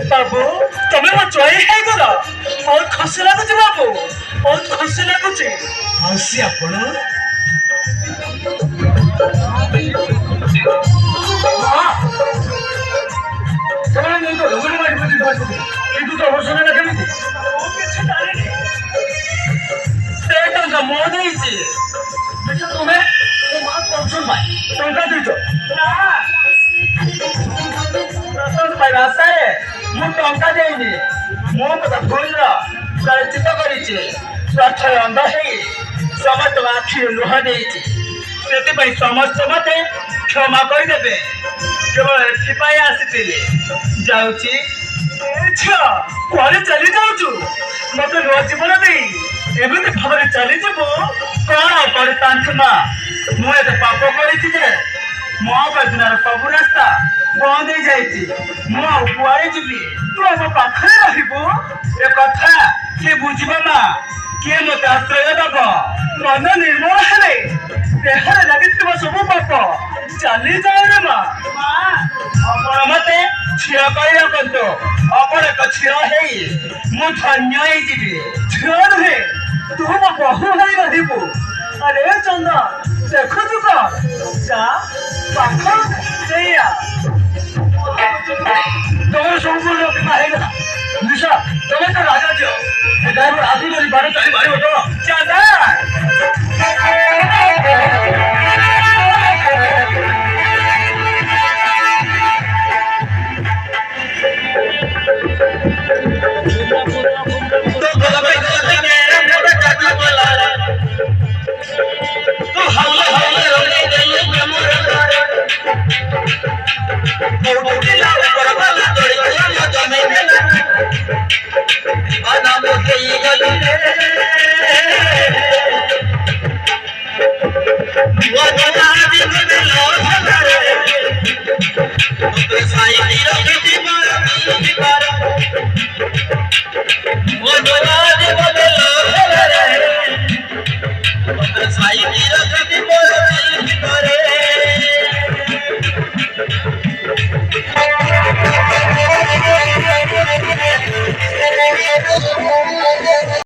बाबू तुम्हें वो चोरी है करा बहुत खुशी लगुच बाबू बहुत खुशी लगुच हसी आपण टंका देनी मो कथा भूल चित कर अंध समस्त आखि लुह दे समस्त मत क्षमा करदे केवल एपाई आसी जाऊँगी कुआरे चली जाऊँ मत नुआ जीवन दे एमती भाव चली कौन कर मुझे पाप कर मो बदनार सब रास्ता बंद हो जाए कुआरे जी तू आम पाखे रही कथा किए बुझा ना किए मत आश्रय दब मन निर्मल हेले देहरे लगी सब पाप चली जाए माँ अपन मत झील कर रखु अपन एक झील मु धन्य झील नुहे तू मो बहु हो रही अरे चंदन देखु जा पाख तुम्हें सब निशा तुम्हें तो राजा झील ड्राइवर आदि मेरी बारे चली भाई तो साई